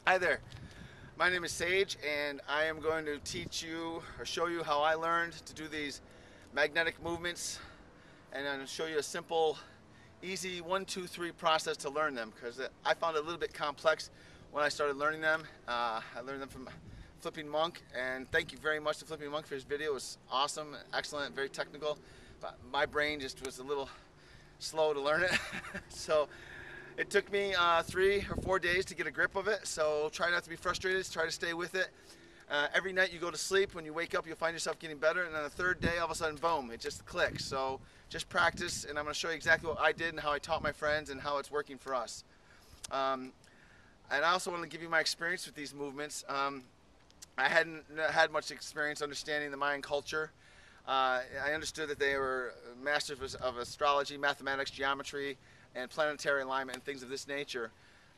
Hi there, my name is Sage and I am going to teach you or show you how I learned to do these magnetic movements, and I'm going to show you a simple, easy 1, 2, 3 process to learn them, because I found it a little bit complex when I started learning them. I learned them from Flipping Monk, and thank you very much to Flipping Monk for his video. It was awesome, excellent, very technical, but my brain just was a little slow to learn it. So it took me 3 or 4 days to get a grip of it, so try not to be frustrated, try to stay with it. Every night you go to sleep, when you wake up you'll find yourself getting better, and on the 3rd day all of a sudden, boom, it just clicks. So just practice, and I'm going to show you exactly what I did and how I taught my friends and how it's working for us. And I also want to give you my experience with these movements. I hadn't had much experience understanding the Mayan culture. I understood that they were masters of astrology, mathematics, geometry, and planetary alignment and things of this nature.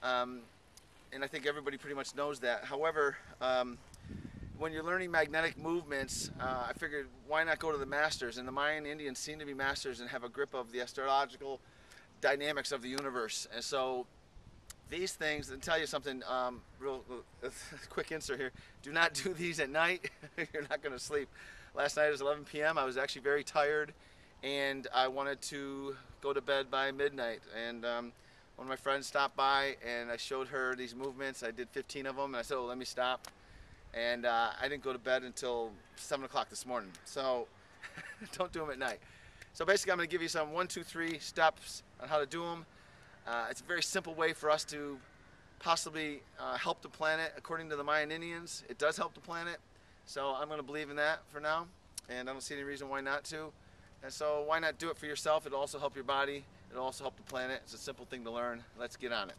And I think everybody pretty much knows that. However, when you're learning magnetic movements, I figured why not go to the masters? And the Mayan Indians seem to be masters and have a grip of the astrological dynamics of the universe. And so these things, and tell you something, real quick insert here, do not do these at night. You're not going to sleep. Last night it was 11 p.m. I was actually very tired, and I wanted to go to bed by midnight. And one of my friends stopped by, and I showed her these movements. I did 15 of them, and I said, "Oh, let me stop." And I didn't go to bed until 7 o'clock this morning. So don't do them at night. So basically, I'm going to give you some 1, 2, 3 steps on how to do them. It's a very simple way for us to possibly help the planet. According to the Mayan Indians, it does help the planet. So I'm going to believe in that for now, and I don't see any reason why not to. And so why not do it for yourself? It'll also help your body. It'll also help the planet. It's a simple thing to learn. Let's get on it.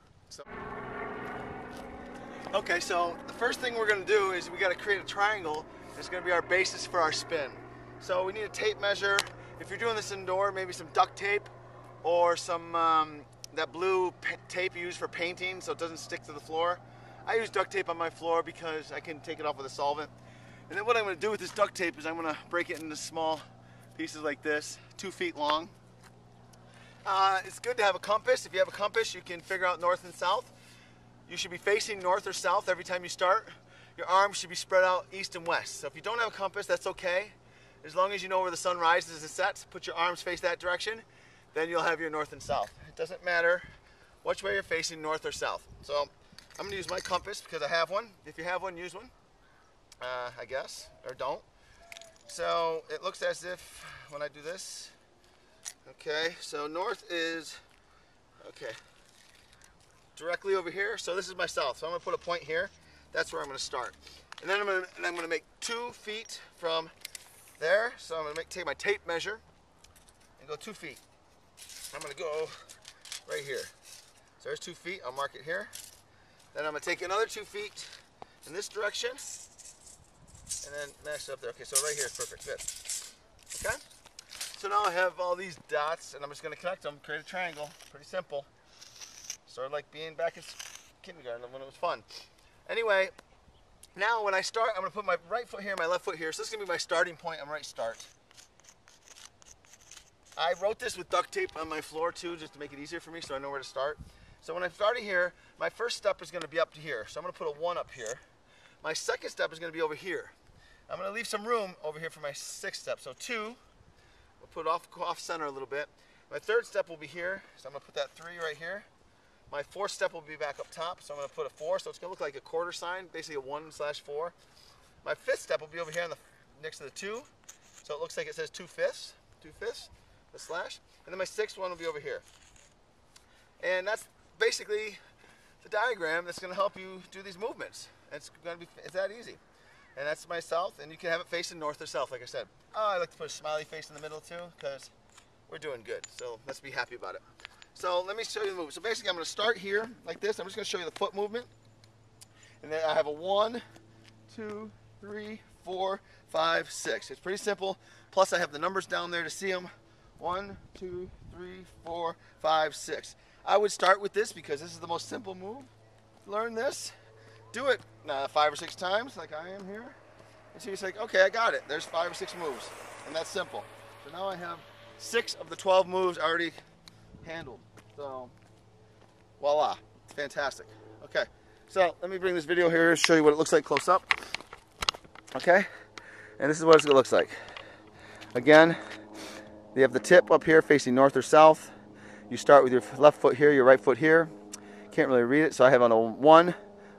Okay, so the first thing we're going to do is we got to create a triangle. It's going to be our basis for our spin. So we need a tape measure. If you're doing this indoor, maybe some duct tape or some that blue tape you use for painting so it doesn't stick to the floor. I use duct tape on my floor because I can take it off with a solvent. And then what I'm going to do with this duct tape is I'm going to break it into small pieces like this, 2 feet long. It's good to have a compass. If you have a compass, you can figure out north and south. You should be facing north or south every time you start. Your arms should be spread out east and west. So if you don't have a compass, that's okay. As long as you know where the sun rises and sets, put your arms face that direction, then you'll have your north and south. It doesn't matter which way you're facing, north or south. So I'm going to use my compass because I have one. If you have one, use one, I guess, or don't. So it looks as if when I do this, okay, so north is, okay, directly over here. So this is my south. So I'm going to put a point here. That's where I'm going to start. And then I'm going to make 2 feet from there. So I'm going to take my tape measure and go 2 feet. I'm going to go right here. So there's 2 feet. I'll mark it here. Then I'm going to take another 2 feet in this direction and then match it up there. Okay, so right here is perfect fit. Okay? So now I have all these dots, and I'm just going to connect them, create a triangle. Pretty simple. Sort of like being back in kindergarten when it was fun. Anyway, now when I start, I'm going to put my right foot here, my left foot here. So this is going to be my starting point. I'm going to start. I wrote this with duct tape on my floor too, just to make it easier for me so I know where to start. So when I'm starting here, my first step is going to be up to here. So I'm going to put a 1 up here. My second step is going to be over here. I'm going to leave some room over here for my 6th step. So 2, we'll put it off center a little bit. My 3rd step will be here. So I'm going to put that 3 right here. My 4th step will be back up top. So I'm going to put a 4. So it's going to look like a quarter sign, basically a 1/4. My 5th step will be over here next to the 2. So it looks like it says 2/5. 2/5. The slash, and then my 6th one will be over here. And that's basically the diagram that's going to help you do these movements. It's that easy. And that's my south, and you can have it facing north or south, like I said. Oh, I like to put a smiley face in the middle too, because we're doing good. So let's be happy about it. So let me show you the move. So basically I'm going to start here like this. I'm just going to show you the foot movement. And then I have a 1, 2, 3, 4, 5, 6. It's pretty simple. Plus I have the numbers down there to see them. 1, 2, 3, 4, 5, 6. I would start with this because this is the most simple move. Learn this. Do it 5 or 6 times like I am here. And so you're like, okay, I got it. There's 5 or 6 moves. And that's simple. So now I have 6 of the 12 moves already handled. So, voila. It's fantastic. Okay. So let me bring this video here, show you what it looks like close up. Okay, and this is what it looks like. Again, you have the tip up here facing north or south. You start with your left foot here, your right foot here. Can't really read it, so I have on a 1,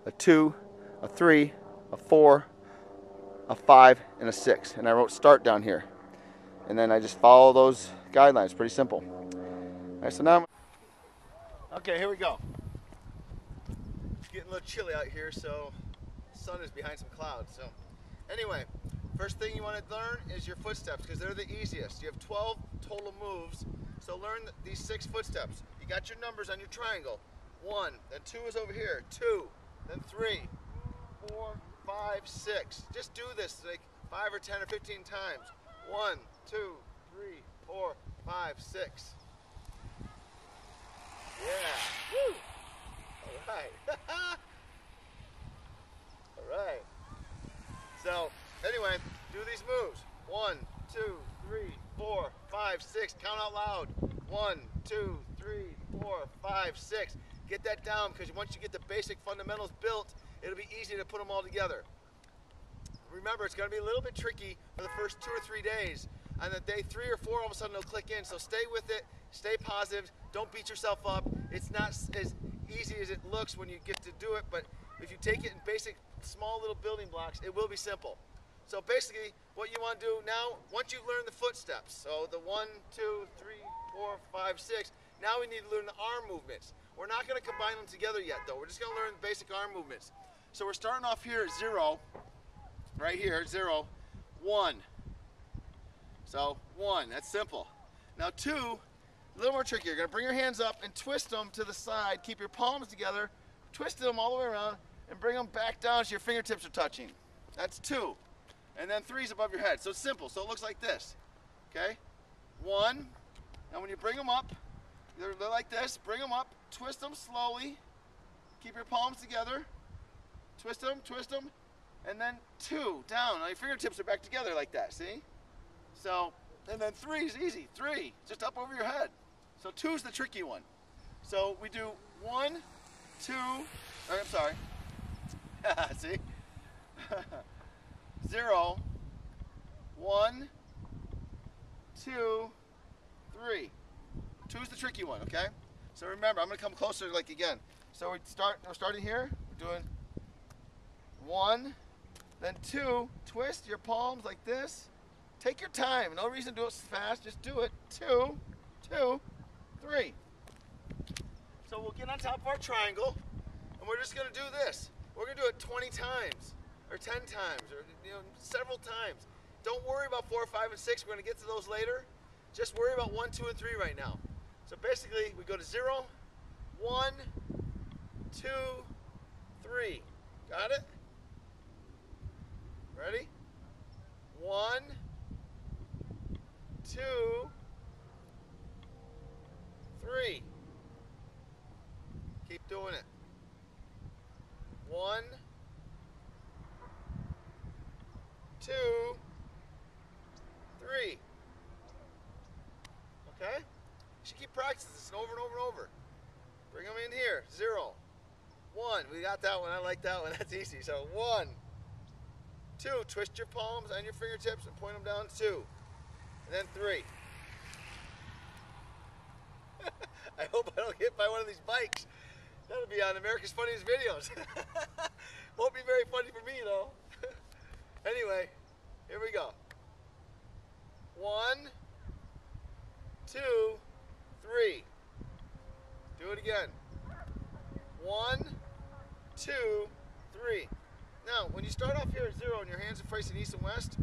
a 2, a 3, a 4, a 5, and a 6. And I wrote start down here. And then I just follow those guidelines. Pretty simple. All right, so now okay, here we go. It's getting a little chilly out here, so the sun is behind some clouds. So anyway, first thing you want to learn is your footsteps, because they're the easiest. You have 12 total moves, so learn these 6 footsteps. You got your numbers on your triangle. 1, then 2 is over here. 2, then 3, 4, 5, 6. Just do this like 5 or 10 or 15 times. 1, 2, 3, 4, 5, 6. Yeah. Woo! All right. All right. So anyway, do these moves. 1, 2, 3, 4, 5, 6. Count out loud. 1, 2, 3, 4, 5, 6. Get that down, because once you get the basic fundamentals built, it'll be easy to put them all together. Remember, it's going to be a little bit tricky for the first 2 or 3 days. On the day 3 or 4, all of a sudden it'll click in. So stay with it, stay positive, don't beat yourself up. It's not as easy as it looks when you get to do it, but if you take it in basic, small little building blocks, it will be simple. So basically, what you want to do now, once you've learned the footsteps, so the 1, 2, 3, 4, 5, 6, now we need to learn the arm movements. We're not going to combine them together yet, though. We're just going to learn the basic arm movements. So we're starting off here at 0, right here, 0, 1. So 1, that's simple. Now 2, a little more tricky. You're going to bring your hands up and twist them to the side. Keep your palms together, twist them all the way around, and bring them back down so your fingertips are touching. That's 2. And then 3 is above your head. So it's simple. So it looks like this. Okay? 1. Now when you bring them up, they're like this. Bring them up, twist them slowly. Keep your palms together. Twist them, and then 2 down. Now your fingertips are back together like that. See? So, and then 3 is easy. 3, just up over your head. So 2 is the tricky one. So we do 1, 2. I'm sorry. See? 0, 1, 2, 3. 2 is the tricky one, okay? So remember, I'm going to come closer like again. So we're starting here. We're doing 1, then 2. Twist your palms like this. Take your time. No reason to do it fast. Just do it. 2, 2, 3. So we'll get on top of our triangle, and we're just going to do this. We're going to do it 20 times, or 10 times, or several times. Don't worry about 4, 5, and 6. We're going to get to those later. Just worry about 1, 2, and 3 right now. So basically, we go to 0, 1, 2, 3. Got it? Ready? 1, 2, 3. Keep doing it. 1, 2, 3. Okay? You should keep practicing this over and over and over. Bring them in here. 0, 1. We got that one. I like that one. That's easy. So 1, 2. Twist your palms and your fingertips and point them down. 2. And then 3. I hope I don't get by one of these bikes. That'll be on America's Funniest Videos. Won't be very funny for me, though. Anyway, here we go. 1, 2, 3. Do it again. 1, 2, 3. Now, when you start off here at 0 and your hands are facing east and west,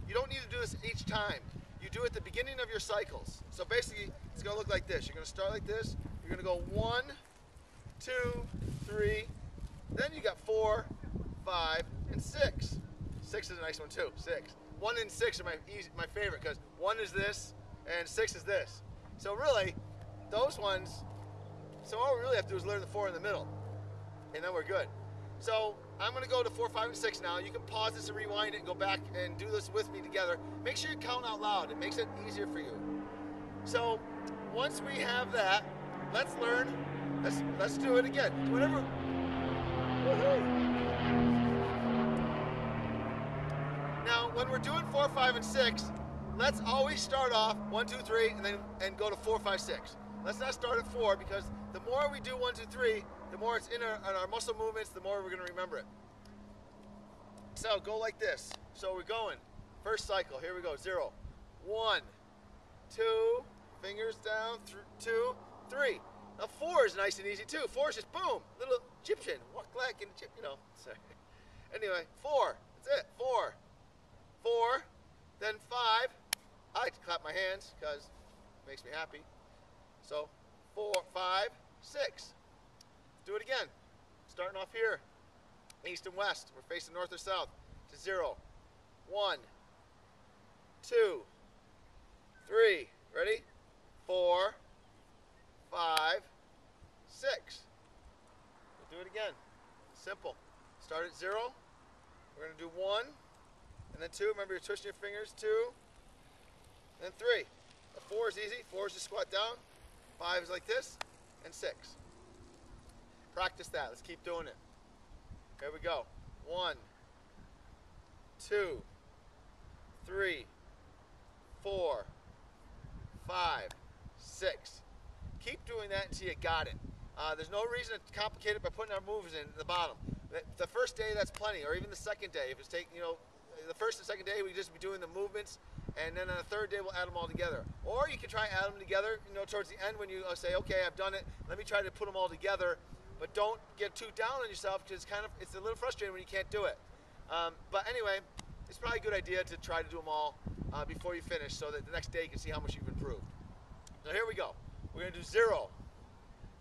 you don't need to do this each time. You do it at the beginning of your cycles. So basically, it's going to look like this. You're going to start like this. You're going to go 1, 2, 3. Then you got 4, 5, and 6. 6 is a nice one too. 6. 1 and 6 are my favorite, because 1 is this and 6 is this. So really, those ones. So all we really have to do is learn the 4 in the middle, and then we're good. So I'm going to go to 4, 5, and 6 now. You can pause this and rewind it and go back and do this with me together. Make sure you count out loud. It makes it easier for you. So once we have that, let's learn. Let's do it again. Whenever. Woohoo! when we're doing 4, 5, and 6, let's always start off 1, 2, 3, and go to 4, 5, 6. Let's not start at 4, because the more we do 1, 2, 3, the more it's in our muscle movements, the more we're going to remember it. So go like this. So we're going. First cycle. Here we go. 0, 1, 2, fingers down, 2, 3. Now 4 is nice and easy too. 4 is just boom, little Egyptian, walk like an Egyptian, you know. Sorry. Anyway, 4. That's it. 4, 4, then 5. I like to clap my hands because it makes me happy. So 4, 5, 6. Do it again. Starting off here, east and west. We're facing north or south. To 0, 1, 2, 3. Ready? 4, 5, 6. We'll do it again. Simple. Start at 0. We're going to do 1, and then 2. Remember, you're twisting your fingers. 2, and 3. 4 is easy. 4 is just squat down. 5 is like this, and 6. Practice that. Let's keep doing it. Here we go. 1, 2, 3, 4, 5, 6. Keep doing that until you got it. There's no reason to complicate it by putting our moves in the bottom. The first day, that's plenty, or even the second day. If it's taking, you know, the first and second day, we just be doing the movements, and then on the third day, we'll add them all together. Or you can try and add them together, you know, towards the end when you say, okay, I've done it. Let me try to put them all together, but don't get too down on yourself because it's a little frustrating when you can't do it. But anyway, it's probably a good idea to try to do them all before you finish, so that the next day you can see how much you've improved. So here we go. We're going to do 0.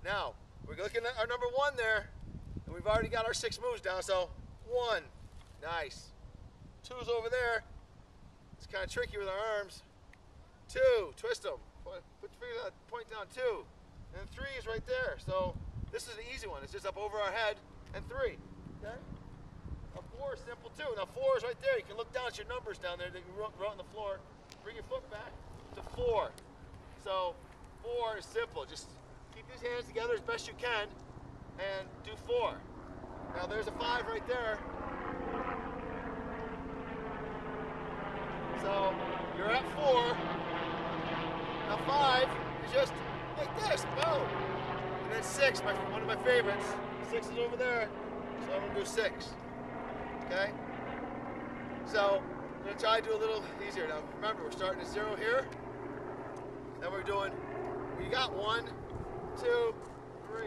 Now, we're looking at our number 1 there, and we've already got our 6 moves down, so 1, nice. 2's over there. It's kind of tricky with our arms. 2, twist them. Put your finger, point down, 2. And 3 is right there, so this is an easy one. It's just up over our head, and 3, okay? Now 4 is simple too. Now 4 is right there. You can look down at your numbers down there that you wrote on the floor. Bring your foot back to 4. So 4 is simple. Just keep these hands together as best you can and do 4. Now there's a 5 right there. So you're at 4. Now 5 is just like this. Boom. And then 6, one of my favorites. 6 is over there. So I'm going to do 6. Okay? So I'm going to try to do a little easier. Now remember, we're starting at 0 here. Then we're doing, we got 1, 2, 3.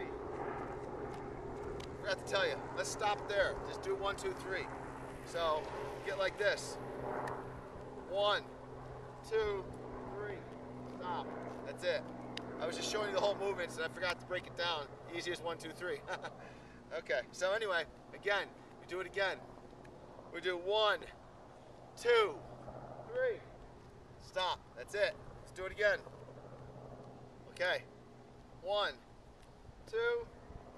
Forgot to tell you, let's stop there. Just do 1, 2, 3. So get like this. 1, 2, 3. Stop. That's it. I was just showing you the whole movements and I forgot to break it down. Easiest 1, 2, 3. Okay. So anyway, again, we do it again. We do 1, 2, 3. Stop. That's it. Let's do it again. Okay. 1, 2,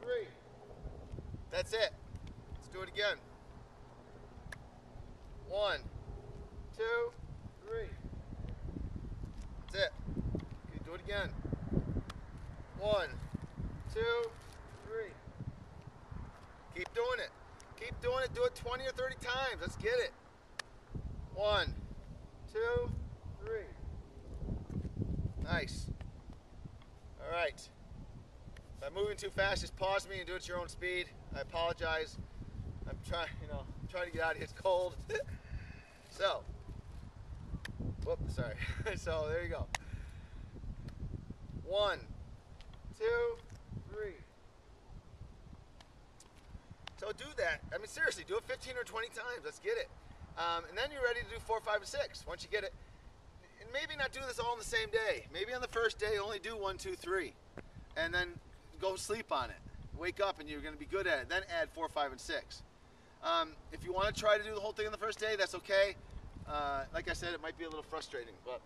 3. That's it. Let's do it again. 1, 2, 3. That's it. Okay, do it again. 1, 2, 3. Keep doing it. Keep doing it. Do it 20 or 30 times. Let's get it. 1, 2, 3. Nice. All right. If I'm moving too fast, just pause me and do it at your own speed. I apologize. I'm trying to get out of here. It's cold. So, whoops, sorry. So there you go. 1, 2, 3. So do that. I mean, seriously, do it 15 or 20 times. Let's get it. And then you're ready to do 4, 5, and 6. Once you get it, and maybe not do this all in the same day. Maybe on the first day, only do 1, 2, 3, and then go sleep on it. Wake up and you're going to be good at it. Then add 4, 5, and 6. If you want to try to do the whole thing on the first day, that's okay. Like I said, it might be a little frustrating, but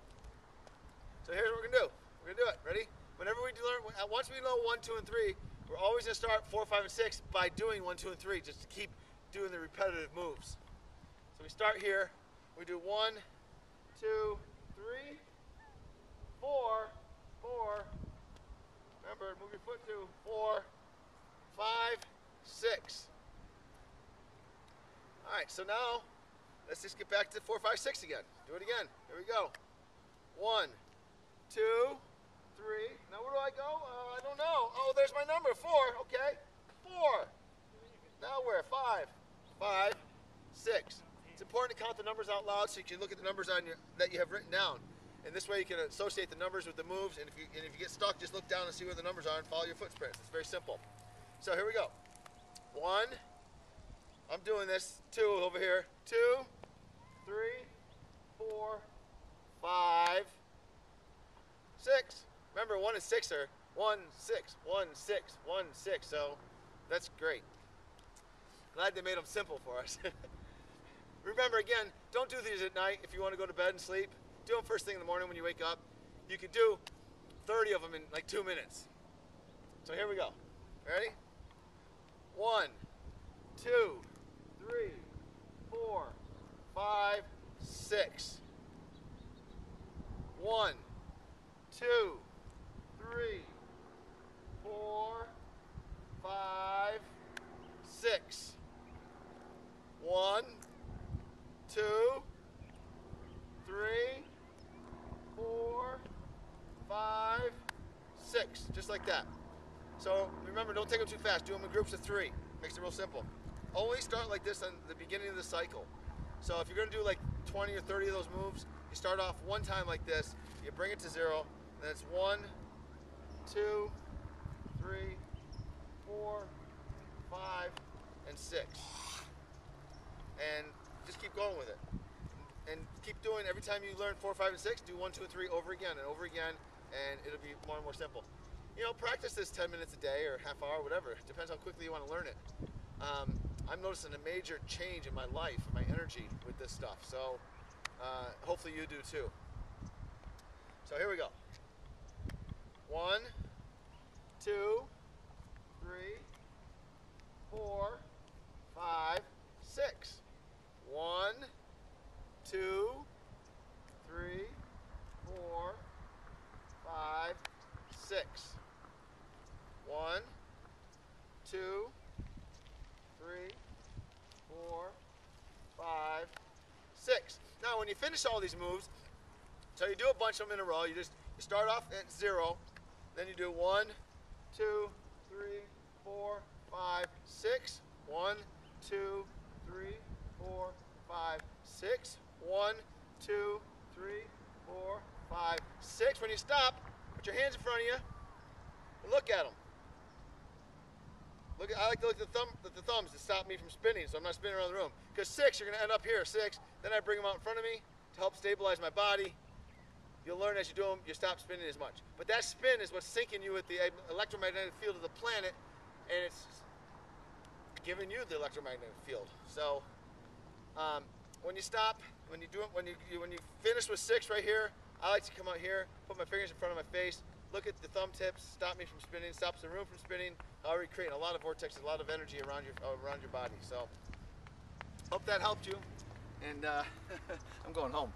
so here's what we're gonna do. We're gonna do it. Ready? Whenever we learn, once we know 1, 2, and 3, we're always gonna start 4, 5, and 6 by doing 1, 2, and 3, just to keep doing the repetitive moves. So we start here. We do 1, 2, 3, 4, 4. Remember, move your foot to 4, 5, 6. All right. So now let's just get back to 4, 5, 6 again. Do it again. Here we go. 1, 2, 3. Now where do I go? I don't know. Oh, there's my number. 4. Okay. 4. Now where? 5, 5, 6. It's important to count the numbers out loud so you can look at the numbers on that you have written down. And this way you can associate the numbers with the moves. And if you get stuck, just look down and see where the numbers are and follow your footprints. It's very simple. So here we go. 1. I'm doing this. 2 over here. 2, 3, 4, 5, 6. Remember, 1 and 6 are 1, 6, 1, 6, 1, 6. So that's great. Glad they made them simple for us. Remember, again, don't do these at night if you want to go to bed and sleep. Do them first thing in the morning when you wake up. You could do 30 of them in like 2 minutes. So here we go. Ready? 1, 2, 3, 4, 5, 6. 1, 2, 3, 4, 5, 6. 1, 2, 3, 4, 5, 6. Just like that. So remember, don't take them too fast. Do them in groups of 3. Makes it real simple. Only start like this on the beginning of the cycle. So if you're going to do like 20 or 30 of those moves, you start off one time like this, you bring it to 0, then it's 1, 2, 3, 4, 5, and 6. And just keep going with it. And keep doing, every time you learn 4, 5, and 6, do 1, 2, and 3 over again and over again, and it'll be more and more simple. You know, practice this 10 minutes a day or half hour, whatever. It depends how quickly you want to learn it. I'm noticing a major change in my life, my energy with this stuff. So hopefully you do too. So here we go. 1, 2, 3, 4, 5, 6. 1, 2, 3, 4, 5, 6. 1, 2, 3, 4, 5, 6. Now when you finish all these moves, so you do a bunch of them in a row, you start off at 0, then you do 1, 2, 3, 4, 5, 6. 1, 2, 3, 4, 5, 6. 1, 2, 3, 4, 5, 6. When you stop, put your hands in front of you and look at them. I like to look at the thumbs to stop me from spinning, so I'm not spinning around the room. Because 6, you're going to end up here, 6. Then I bring them out in front of me to help stabilize my body. You'll learn as you do them, you stop spinning as much. But that spin is what's syncing you with the electromagnetic field of the planet, and it's giving you the electromagnetic field. So when you stop, when you finish with 6 right here, I like to come out here, put my fingers in front of my face, look at the thumb tips, stop me from spinning, stops the room from spinning. Already creating a lot of vortexes, a lot of energy around your body. So hope that helped you, and I'm going home.